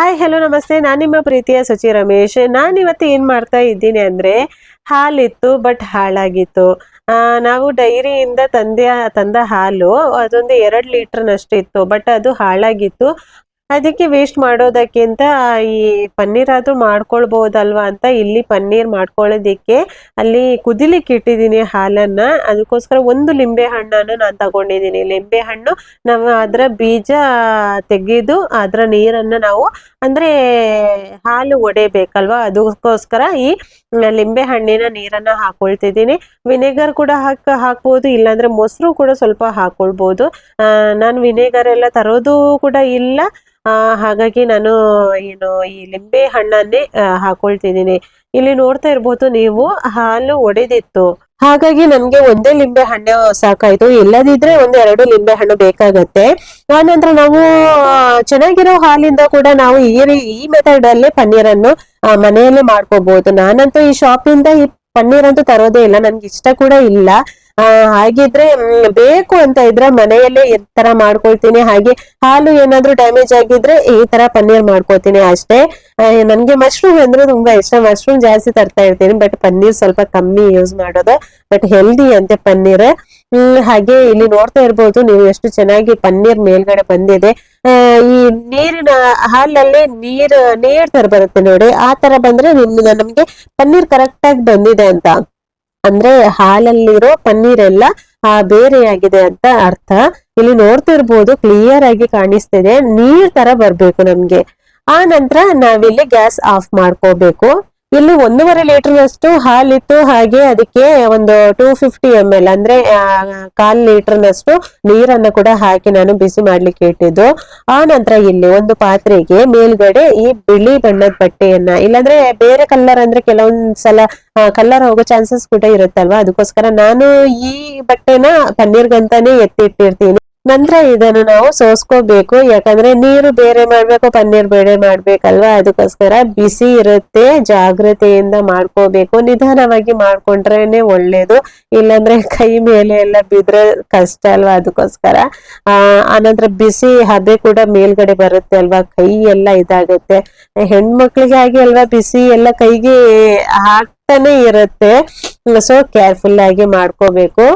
Hi hello ನಮಸ್ತೆ, ನಾನು ನಿಮ್ಮ ಪ್ರೀತಿಯ ಸುಚಿ ರಮೇಶ್. ನಾನಿವತ್ತು ಏನು ಮಾಡ್ತಾ ಇದ್ದೀನಿ ಅಂದರೆ, ಹಾಲಿತ್ತು ಬಟ್ ಹಾಳಾಗಿತ್ತು. ನಾವು ಡೈರಿಯಿಂದ ತಂದ ಹಾಲು ಅದೊಂದು 2 ಲೀಟರ್ನಷ್ಟು ಇತ್ತು, ಬಟ್ ಅದು ಹಾಳಾಗಿತ್ತು. ಅದಕ್ಕೆ ವೇಸ್ಟ್ ಮಾಡೋದಕ್ಕಿಂತ ಈ ಪನ್ನೀರ್ ಆದ್ರೂ ಮಾಡ್ಕೊಳ್ಬಹುದಲ್ವಾ ಅಂತ ಇಲ್ಲಿ ಪನ್ನೀರ್ ಮಾಡ್ಕೊಳ್ಳೋದಿಕ್ಕೆ ಅಲ್ಲಿ ಕುದಿಲಿಕ್ಕೆ ಇಟ್ಟಿದ್ದೀನಿ ಹಾಲನ್ನ. ಅದಕ್ಕೋಸ್ಕರ ಒಂದು ಲಿಂಬೆ ಹಣ್ಣನ್ನು ನಾನು ತಗೊಂಡಿದ್ದೀನಿ. ಲಿಂಬೆ ಹಣ್ಣು ನಾವು ಅದರ ಬೀಜ ತೆಗೆದು ಅದರ ನೀರನ್ನು ನಾವು ಅಂದ್ರೆ ಹಾಲು ಒಡೆಯಬೇಕಲ್ವಾ, ಅದಕ್ಕೋಸ್ಕರ ಈ ಲಿಂಬೆ ಹಣ್ಣಿನ ನೀರನ್ನ ಹಾಕೊಳ್ತಿದ್ದೀನಿ. ವಿನೆಗರ್ ಕೂಡ ಹಾಕ್ಬೋದು, ಇಲ್ಲಾಂದ್ರೆ ಮೊಸರು ಕೂಡ ಸ್ವಲ್ಪ ಹಾಕೊಳ್ಬೋದು. ನಾನು ವಿನೆಗರ್ ಎಲ್ಲ ತರೋದು ಕೂಡ ಇಲ್ಲ. ಹಾಗಾಗಿ ನಾನು ಈ ಲಿಂಬೆ ಹಣ್ಣನ್ನೇ ಹಾಕೊಳ್ತಿದ್ದೀನಿ. ಇಲ್ಲಿ ನೋಡ್ತಾ ಇರ್ಬೋದು ನೀವು, ಹಾಲು ಒಡೆದಿತ್ತು. ಹಾಗಾಗಿ ನಮ್ಗೆ ಒಂದೇ ಲಿಂಬೆ ಹಣ್ಣು ಸಾಕಾಯ್ತು, ಇಲ್ಲದಿದ್ರೆ 1-2 ಲಿಂಬೆ ಹಣ್ಣು ಬೇಕಾಗತ್ತೆ. ಆನಂತರ ನಾವು ಚೆನ್ನಾಗಿರೋ ಹಾಲಿಂದ ಕೂಡ ನಾವು ಈ ಮೆಥಡ್ ಅಲ್ಲಿ ಪನ್ನೀರನ್ನು ಮನೆಯಲ್ಲೇ ಮಾಡ್ಕೋಬಹುದು. ನಾನಂತೂ ಈ ಶಾಪಿಂದ ಈ ಪನ್ನೀರ್ ಅಂತೂ ತರೋದೇ ಇಲ್ಲ, ನನ್ಗೆ ಇಷ್ಟ ಕೂಡ ಇಲ್ಲ. ಹಾಗಿದ್ರೆ ಬೇಕು ಅಂತ ಇದ್ರೆ ಮನೆಯಲ್ಲೇ ಈ ತರ ಮಾಡ್ಕೊಳ್ತೀನಿ. ಹಾಗೆ ಹಾಲು ಏನಾದ್ರೂ ಡ್ಯಾಮೇಜ್ ಆಗಿದ್ರೆ ಈ ತರ ಪನ್ನೀರ್ ಮಾಡ್ಕೋತೀನಿ ಅಷ್ಟೇ. ನನ್ಗೆ ಮಶ್ರೂಮ್ ಅಂದ್ರೆ ತುಂಬಾ ಇಷ್ಟ, ಮಶ್ರೂಮ್ ಜಾಸ್ತಿ ತರ್ತಾ ಇರ್ತೀನಿ, ಬಟ್ ಪನ್ನೀರ್ ಸ್ವಲ್ಪ ಕಮ್ಮಿ ಯೂಸ್ ಮಾಡೋದು. ಬಟ್ ಹೆಲ್ದಿ ಅಂತೆ ಪನ್ನೀರ್. ಹಾಗೆ ಇಲ್ಲಿ ನೋಡ್ತಾ ಇರ್ಬೋದು ನೀವು ಎಷ್ಟು ಚೆನ್ನಾಗಿ ಪನ್ನೀರ್ ಮೇಲ್ಗಡೆ ಬಂದಿದೆ. ಈ ನೀರಿನ ಹಾಲಲ್ಲಿ ನೀರ್ ತರ ಬರುತ್ತೆ ನೋಡಿ, ಆ ತರ ಬಂದ್ರೆ ನಮ್ಗೆ ಪನ್ನೀರ್ ಕರೆಕ್ಟ್ ಆಗಿ ಬಂದಿದೆ ಅಂತ. ಅಂದ್ರೆ ಹಾಲಲ್ಲಿರೋ ಪನ್ನೀರ್ ಎಲ್ಲ ಬೇರೆಯಾಗಿದೆ ಅಂತ ಅರ್ಥ. ಇಲ್ಲಿ ನೋಡ್ತಿರ್ಬೋದು ಕ್ಲಿಯರ್ ಆಗಿ ಕಾಣಿಸ್ತಿದೆ, ನೀರ್ ತರ ಬರ್ಬೇಕು ನಮ್ಗೆ. ಆ ನಂತರ ನಾವಿಲ್ಲಿ ಗ್ಯಾಸ್ ಆಫ್ ಮಾಡ್ಕೋಬೇಕು. ಇಲ್ಲಿ 1.5 ಲೀಟರ್ನಷ್ಟು ಹಾಲಿತ್ತು. ಹಾಗೆ ಅದಕ್ಕೆ ಒಂದು 250 ml ಅಂದ್ರೆ 1/4 ಲೀಟರ್ನಷ್ಟು ನೀರನ್ನ ಕೂಡ ಹಾಕಿ ನಾನು ಬಿಸಿ ಮಾಡ್ಲಿಕ್ಕೆ ಇಟ್ಟಿದ್ದು. ಆ ನಂತರ ಇಲ್ಲಿ ಒಂದು ಪಾತ್ರೆಗೆ ಮೇಲ್ಗಡೆ ಈ ಬಿಳಿ ಬಣ್ಣದ ಬಟ್ಟೆಯನ್ನ, ಇಲ್ಲಾಂದ್ರೆ ಬೇರೆ ಕಲರ್ ಅಂದ್ರೆ ಕೆಲವೊಂದ್ಸಲ ಕಲರ್ ಹೋಗೋ ಚಾನ್ಸಸ್ ಕೂಡ ಇರುತ್ತಲ್ವಾ, ಅದಕ್ಕೋಸ್ಕರ ನಾನು ಈ ಬಟ್ಟೆನ ಪನ್ನೀರ್ಗಂತಾನೆ ಎತ್ತಿಟ್ಟಿರ್ತೀನಿ. ನಂತರ ಇದನ್ನು ನಾವು ಸೋಸ್ಕೋಬೇಕು, ಯಾಕಂದ್ರೆ ನೀರು ಬೇರೆ ಮಾಡ್ಬೇಕು, ಪನ್ನೀರ್ ಬೇರೆ ಮಾಡ್ಬೇಕಲ್ವಾ, ಅದಕ್ಕೋಸ್ಕರ ಬಿಸಿ ಇರುತ್ತೆ, ಜಾಗ್ರತೆಯಿಂದ ಮಾಡ್ಕೋಬೇಕು. ನಿಧಾನವಾಗಿ ಮಾಡ್ಕೊಂಡ್ರೇನೆ ಒಳ್ಳೇದು, ಇಲ್ಲಾಂದ್ರೆ ಕೈ ಮೇಲೆ ಎಲ್ಲ ಬಿದ್ರೆ ಕಷ್ಟ ಅಲ್ವಾ, ಅದಕ್ಕೋಸ್ಕರ. ಆನಂತರ ಬಿಸಿ ಹಬೆ ಕೂಡ ಮೇಲ್ಗಡೆ ಬರುತ್ತೆ ಅಲ್ವಾ, ಕೈ ಎಲ್ಲ ಇದಾಗುತ್ತೆ. ಹೆಣ್ಮಕ್ಳಿಗೆ ಆಗಿ ಅಲ್ವಾ ಬಿಸಿ ಎಲ್ಲ ಕೈಗೆ ಹಾಕ್ತಾನೆ ಇರುತ್ತೆ. ಸೊ ಕೇರ್ಫುಲ್ ಆಗಿ ಮಾಡ್ಕೋಬೇಕು.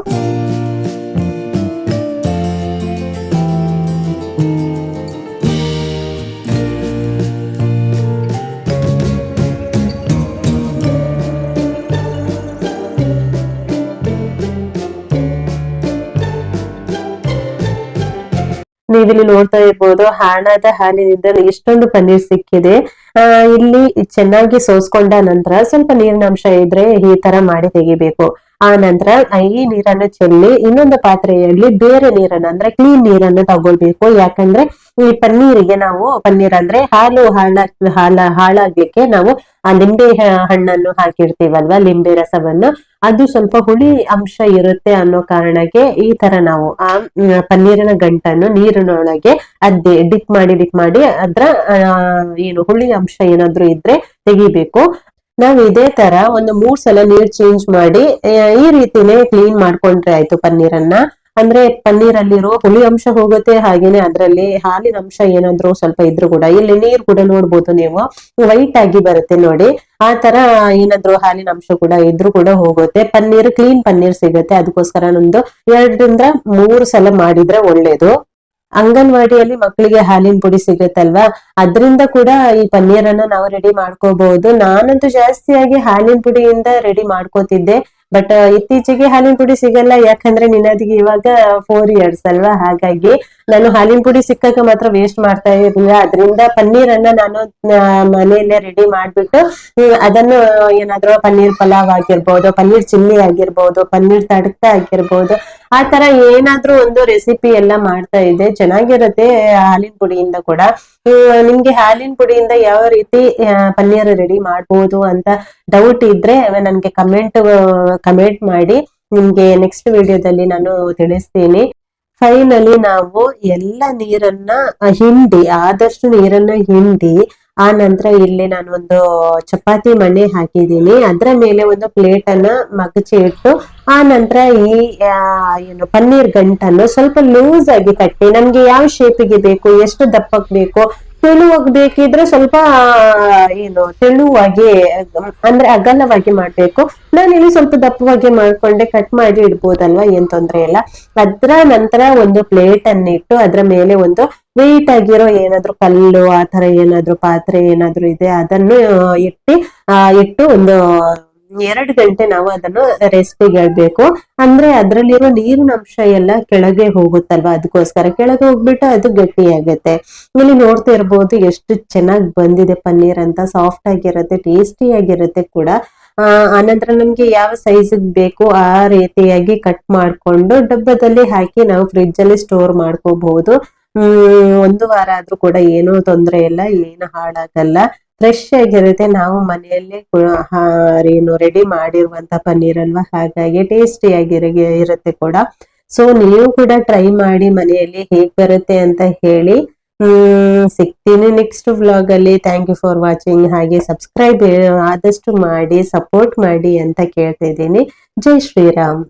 ನೀವಿಲ್ಲಿ ನೋಡ್ತಾ ಇರ್ಬೋದು, ಹಾಳಾದ ಹಾಲಿನಿಂದ ಎಷ್ಟೊಂದು ಪನ್ನೀರ್ ಸಿಕ್ಕಿದೆ. ಇಲ್ಲಿ ಚೆನ್ನಾಗಿ ಸೋಸ್ಕೊಂಡ ನಂತರ ಸ್ವಲ್ಪ ನೀರಿನ ಅಂಶ ಇದ್ರೆ ಈ ತರ ಮಾಡಿ ತೆಗಿಬೇಕು. ಆ ನಂತರ ಈ ನೀರನ್ನು ಚೆಲ್ಲಿ ಇನ್ನೊಂದು ಪಾತ್ರೆಯಲ್ಲಿ ಬೇರೆ ನೀರನ್ನು ಅಂದ್ರೆ ಕ್ಲೀನ್ ನೀರನ್ನು ತಗೊಳ್ಬೇಕು. ಯಾಕಂದ್ರೆ ಈ ಪನ್ನೀರ್ ಅಂದ್ರೆ ಹಾಳಾಗ್ಲಿಕ್ಕೆ ನಾವು ಆ ಲಿಂಬೆ ಹಣ್ಣನ್ನು ಹಾಕಿರ್ತೀವಲ್ವಾ, ಲಿಂಬೆ ರಸವನ್ನು, ಅದು ಸ್ವಲ್ಪ ಹುಳಿ ಅಂಶ ಇರುತ್ತೆ ಅನ್ನೋ ಕಾರಣಕ್ಕೆ ಈ ತರ ನಾವು ಆ ಪನ್ನೀರಿನ ಗಂಟನ್ನು ನೀರಿನೊಳಗೆ ಡಿಪ್ ಮಾಡಿ ಅದ್ರ ಏನು ಹುಳಿ ಅಂಶ ಏನಾದ್ರು ಇದ್ರೆ ತೆಗಿಬೇಕು. ನಾವ್ ಇದೇ ತರ ಒಂದು 3 ಸಲ ನೀರ್ ಚೇಂಜ್ ಮಾಡಿ ಈ ರೀತಿನೇ ಕ್ಲೀನ್ ಮಾಡ್ಕೊಂಡ್ರೆ ಆಯ್ತು ಪನ್ನೀರನ್ನ. ಅಂದ್ರೆ ಪನ್ನೀರಲ್ಲಿರೋ ಹುಳಿ ಅಂಶ ಹೋಗುತ್ತೆ, ಹಾಗೇನೆ ಅದ್ರಲ್ಲಿ ಹಾಲಿನ ಅಂಶ ಏನಾದ್ರು ಸ್ವಲ್ಪ ಇದ್ರು ಕೂಡ, ಇಲ್ಲಿ ನೀರ್ ಕೂಡ ನೋಡ್ಬೋದು ನೀವು, ವೈಟ್ ಆಗಿ ಬರುತ್ತೆ ನೋಡಿ. ಆ ತರ ಏನಾದ್ರು ಹಾಲಿನ ಅಂಶ ಕೂಡ ಇದ್ರು ಕೂಡ ಹೋಗುತ್ತೆ, ಕ್ಲೀನ್ ಪನ್ನೀರ್ ಸಿಗುತ್ತೆ. ಅದಕ್ಕೋಸ್ಕರ 2-3 ಸಲ ಮಾಡಿದ್ರೆ ಒಳ್ಳೇದು. ಅಂಗನವಾಡಿಯಲ್ಲಿ ಮಕ್ಕಳಿಗೆ ಹಾಲಿನ ಪುಡಿ ಸಿಗುತ್ತಲ್ವಾ, ಅದ್ರಿಂದ ಕೂಡ ಈ ಪನ್ನೀರನ್ನ ನಾವು ರೆಡಿ ಮಾಡ್ಕೋಬಹುದು. ನಾನಂತೂ ಜಾಸ್ತಿಯಾಗಿ ಹಾಲಿನ ಪುಡಿಯಿಂದ ರೆಡಿ ಮಾಡ್ಕೋತಿದ್ದೆ, ಬಟ್ ಇತ್ತೀಚೆಗೆ ಹಾಲಿನ ಪುಡಿ ಸಿಗಲ್ಲ. ಯಾಕಂದ್ರೆ ನಿನ್ನದಿಗೆ ಇವಾಗ 4 years ಅಲ್ವಾ, ಹಾಗಾಗಿ ನಾನು ಹಾಲಿನ ಪುಡಿ ಸಿಕ್ಕಾಗ ಮಾತ್ರ ವೇಸ್ಟ್ ಮಾಡ್ತಾ ಇರ್ಲಿಲ್ಲ. ಅದರಿಂದ ಪನ್ನೀರನ್ನ ನಾನು ಮನೆಯಲ್ಲೇ ರೆಡಿ ಮಾಡ್ಬಿಟ್ಟು ಅದನ್ನು ಏನಾದ್ರು ಪನ್ನೀರ್ ಪಲಾವ್ ಆಗಿರ್ಬೋದು, ಪನ್ನೀರ್ ಚಿಲ್ಲಿ ಆಗಿರ್ಬೋದು, ಪನ್ನೀರ್ ತಡ್ಕ ಆಗಿರ್ಬೋದು, ಆ ತರ ಏನಾದ್ರೂ ಒಂದು ರೆಸಿಪಿ ಎಲ್ಲ ಮಾಡ್ತಾ ಇದ್ದೆ. ಚೆನ್ನಾಗಿರುತ್ತೆ ಹಾಲಿನ ಪುಡಿಯಿಂದ ಕೂಡ. ನಿಮ್ಗೆ ಹಾಲಿನ ಪುಡಿಯಿಂದ ಯಾವ ರೀತಿ ಪನ್ನೀರ್ ರೆಡಿ ಮಾಡ್ಬೋದು ಅಂತ ಡೌಟ್ ಇದ್ರೆ ನನ್ಗೆ ಕಮೆಂಟ್ ಮಾಡಿ, ನಿಮ್ಗೆ ನೆಕ್ಸ್ಟ್ ವಿಡಿಯೋದಲ್ಲಿ ನಾನು ತಿಳಿಸ್ತೀನಿ. ಫೈನಲಿ ನಾವು ಎಲ್ಲ ನೀರನ್ನ ಆದಷ್ಟು ನೀರನ್ನ ಹಿಂಡಿ ಆ ನಂತರ ಇಲ್ಲಿ ನಾನು ಒಂದು ಚಪಾತಿ ಮಣೆ ಹಾಕಿದ್ದೀನಿ, ಅದರ ಮೇಲೆ ಒಂದು ಪ್ಲೇಟ್ ಅನ್ನ ಮಗಚಿ ಇಟ್ಟು ಆ ನಂತರ ಈ ಪನ್ನೀರ್ ಗಂಟನ್ನು ಸ್ವಲ್ಪ ಲೂಸ್ ಆಗಿ ಕಟ್ಟಿ, ನಮ್ಗೆ ಯಾವ ಶೇಪಿಗೆ ಬೇಕು, ಎಷ್ಟು ದಪ್ಪಕ್ ಬೇಕು, ತೆಳುವಾಗಿ ಬೇಕಿದ್ರೆ ಸ್ವಲ್ಪ ಏನು ತೆಳುವಾಗಿ ಅಂದ್ರೆ ಅಗಲವಾಗಿ ಮಾಡ್ಬೇಕು. ನಾನಿಲ್ಲಿ ಸ್ವಲ್ಪ ದಪ್ಪವಾಗಿ ಮಾಡ್ಕೊಂಡೆ ಕಟ್ ಮಾಡಿ ಇಡ್ಬೋದಲ್ವಾ, ಏನ್ ತೊಂದ್ರೆ ಇಲ್ಲ. ಅದ್ರ ನಂತರ ಒಂದು ಪ್ಲೇಟ್ ಅನ್ನಿಟ್ಟು ಅದ್ರ ಮೇಲೆ ಒಂದು ವೆಯ್ಟ್ ಆಗಿರೋ ಏನಾದ್ರು ಕಲ್ಲು ಆತರ ಏನಾದ್ರು ಪಾತ್ರೆ ಏನಾದ್ರು ಇದೆ ಅದನ್ನು ಇಟ್ಟು ಒಂದು 2 ಗಂಟೆ ನಾವು ಅದನ್ನು ರೆಸ್ಟಿಗೆ ಇಡ್ಬೇಕು. ಅಂದ್ರೆ ಅದ್ರಲ್ಲಿರೋ ನೀರಿನ ಅಂಶ ಎಲ್ಲ ಕೆಳಗೆ ಹೋಗುತ್ತಲ್ವಾ, ಅದಕ್ಕೋಸ್ಕರ ಕೆಳಗೆ ಹೋಗ್ಬಿಟ್ಟು ಅದು ಗಟ್ಟಿ ಆಗುತ್ತೆ. ಇಲ್ಲಿ ನೋಡ್ತಾ ಇರ್ಬೋದು ಎಷ್ಟು ಚೆನ್ನಾಗಿ ಬಂದಿದೆ ಪನ್ನೀರ್ ಅಂತ, ಸಾಫ್ಟ್ ಆಗಿರುತ್ತೆ, ಟೇಸ್ಟಿ ಆಗಿರುತ್ತೆ ಕೂಡ. ಆನಂತರ ನಮ್ಗೆ ಯಾವ ಸೈಜ್ ಬೇಕು ಆ ರೀತಿಯಾಗಿ ಕಟ್ ಮಾಡ್ಕೊಂಡು ಡಬ್ಬದಲ್ಲಿ ಹಾಕಿ ನಾವು ಫ್ರಿಡ್ಜ್ ಅಲ್ಲಿ ಸ್ಟೋರ್ ಮಾಡ್ಕೋಬಹುದು. 1 ವಾರ ಆದ್ರೂ ಕೂಡ ಏನೂ ತೊಂದ್ರೆ ಇಲ್ಲ, ಏನು ಹಾಳಾಗಲ್ಲ, ಫ್ರೆಶ್ ಆಗಿರುತ್ತೆ. ನಾವು ಮನೆಯಲ್ಲೇ ಏನು ರೆಡಿ ಮಾಡಿರುವಂತ ಪನ್ನೀರ್ ಅಲ್ವಾ, ಹಾಗಾಗಿ ಟೇಸ್ಟಿ ಇರುತ್ತೆ ಕೂಡ. ಸೊ ನೀವು ಕೂಡ ಟ್ರೈ ಮಾಡಿ ಮನೆಯಲ್ಲಿ ಹೇಗ್ ಬರುತ್ತೆ ಅಂತ ಹೇಳಿ. ಸಿಗ್ತೀನಿ ನೆಕ್ಸ್ಟ್ ವ್ಲಾಗ್ ಅಲ್ಲಿ. Thank you for watching. ಹಾಗೆ ಸಬ್ಸ್ಕ್ರೈಬ್ ಆದಷ್ಟು ಮಾಡಿ ಸಪೋರ್ಟ್ ಮಾಡಿ ಅಂತ ಕೇಳ್ತಾ ಇದ್ದೀನಿ. ಜೈ ಶ್ರೀರಾಮ್.